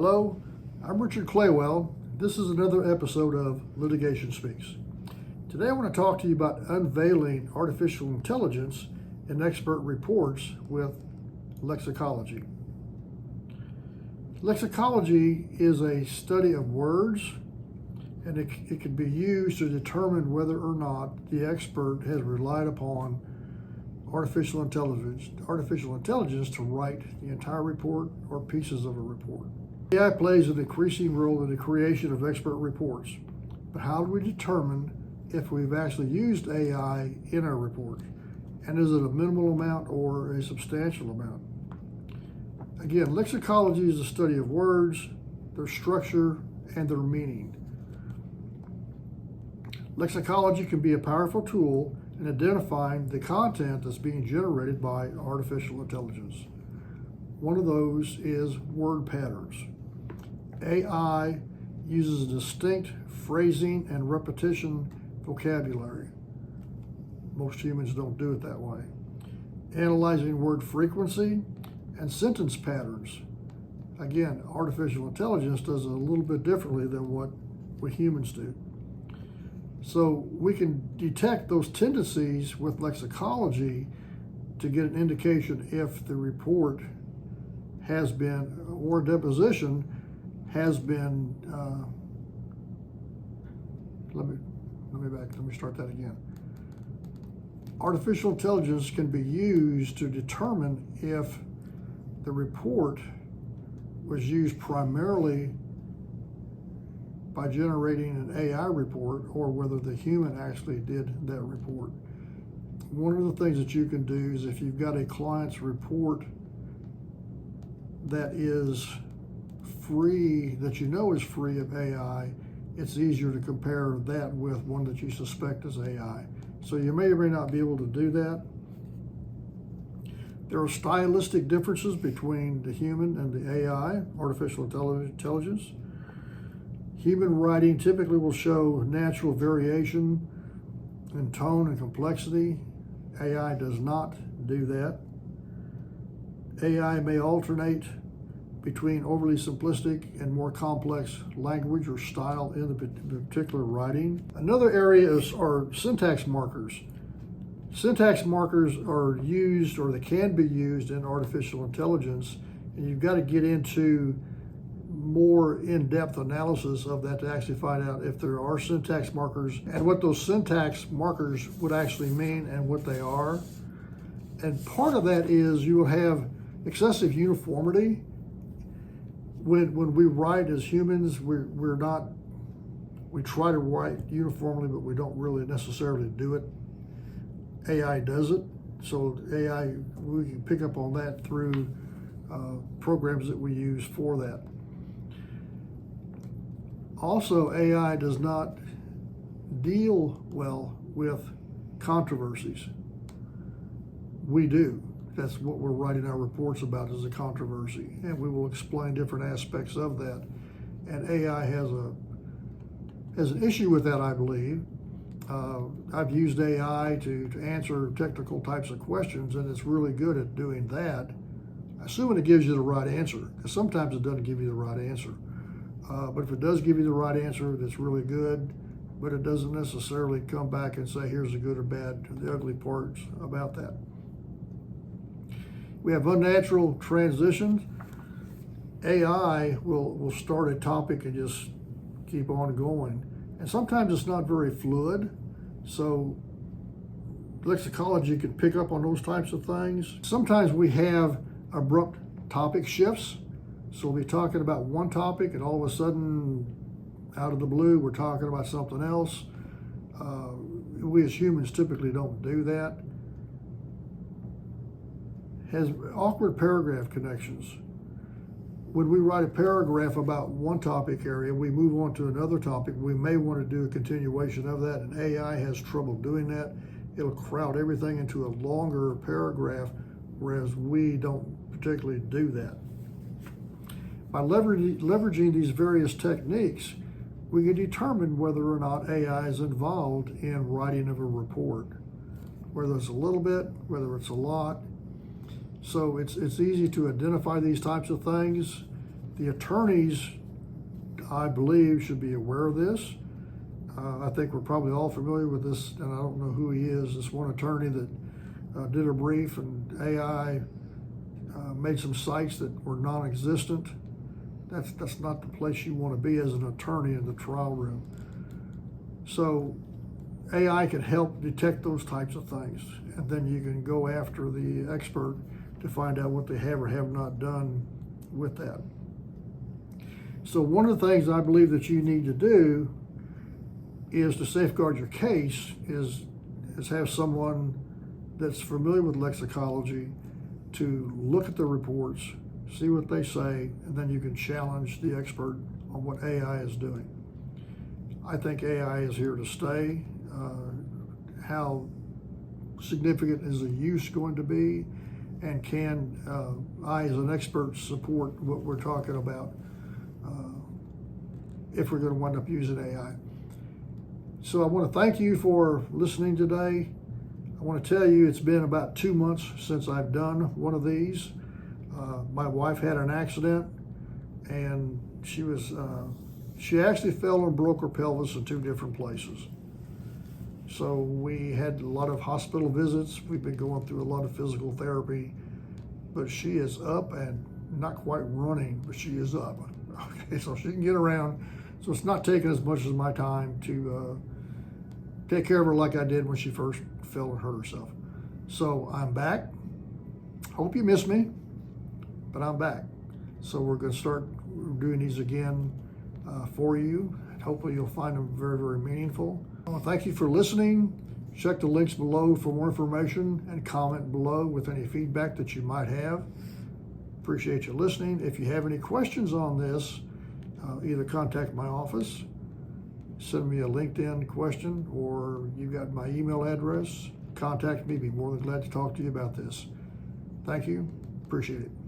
Hello, I'm Richard Claywell. This is another episode of Litigation Speaks. Today I want to talk to you about unveiling artificial intelligence in expert reports with Lexicology. Lexicology is a study of words, and it can be used to determine whether or not the expert has relied upon artificial intelligence to write the entire report or pieces of a report. AI plays an increasing role in the creation of expert reports, but how do we determine if we've actually used AI in our report? And is it a minimal amount or a substantial amount? Again, lexicology is the study of words, their structure, and their meaning. Lexicology can be a powerful tool in identifying the content that's being generated by artificial intelligence. One of those is word patterns. AI uses distinct phrasing and repetition vocabulary. Most humans don't do it that way. Analyzing word frequency and sentence patterns. Again, artificial intelligence does it a little bit differently than what we humans do. So we can detect those tendencies with lexicology to get an indication if the report has been, or deposition has been, let me start that again. Artificial intelligence can be used to determine if the report was used primarily by generating an AI report or whether the human actually did that report. One of the things that you can do is if you've got a client's report that is free, that you know is free of AI, it's easier to compare that with one that you suspect is AI. So you may or may not be able to do that. There are stylistic differences between the human and the AI, artificial intelligence. Human writing typically will show natural variation in tone and complexity. AI does not do that. AI may alternate between overly simplistic and more complex language or style in the particular writing. Another area are syntax markers. Syntax markers are used, or they can be used in artificial intelligence, and you've got to get into more in-depth analysis of that to actually find out if there are syntax markers and what those syntax markers would actually mean and what they are. And part of that is you will have excessive uniformity. When we write as humans, we try to write uniformly, but we don't really necessarily do it. AI does it. So AI, we can pick up on that through programs that we use for that. Also, AI does not deal well with controversies. We do. That's what we're writing our reports about, is a controversy, and we will explain different aspects of that. And AI has an issue with that, I believe. I've used AI to answer technical types of questions, and it's really good at doing that, assuming it gives you the right answer, because sometimes it doesn't give you the right answer. But if it does give you the right answer, that's really good, but it doesn't necessarily come back and say, here's the good or bad, the ugly parts about that. We have unnatural transitions. AI will start a topic and just keep on going. And sometimes it's not very fluid. So lexicology can pick up on those types of things. Sometimes we have abrupt topic shifts. So we'll be talking about one topic and all of a sudden, out of the blue, we're talking about something else. We as humans typically don't do that. Has awkward paragraph connections. When we write a paragraph about one topic area, we move on to another topic. We may want to do a continuation of that, and AI has trouble doing that. It'll crowd everything into a longer paragraph, whereas we don't particularly do that. By leveraging these various techniques, we can determine whether or not AI is involved in writing of a report, whether it's a little bit, whether it's a lot. So it's easy to identify these types of things. The attorneys, I believe, should be aware of this. I think we're probably all familiar with this, and I don't know who he is, this one attorney that did a brief and AI made some sites that were non-existent. That's not the place you want to be as an attorney in the trial room. So AI can help detect those types of things, and then you can go after the expert to find out what they have or have not done with that. So one of the things I believe that you need to do is to safeguard your case is have someone that's familiar with lexicology to look at the reports, see what they say, and then you can challenge the expert on what AI is doing. I think AI is here to stay. How significant is the use going to be, and can I as an expert support what we're talking about if we're going to wind up using AI. So I want to thank you for listening today. I want to tell you it's been about 2 months since I've done one of these. My wife had an accident, and she actually fell and broke her pelvis in 2 different places. So we had a lot of hospital visits. We've been going through a lot of physical therapy, but she is up and not quite running, but she is up. Okay, so she can get around. So it's not taking as much as my time to take care of her like I did when she first fell and hurt herself. So I'm back. Hope you missed me, but I'm back. So we're going to start doing these again for you. Hopefully you'll find them very, very meaningful. Thank you for listening. Check the links below for more information and comment below with any feedback that you might have. Appreciate you listening. If you have any questions on this, either contact my office, send me a LinkedIn question, or you got my email address. Contact me. Be more than glad to talk to you about this. Thank you. Appreciate it.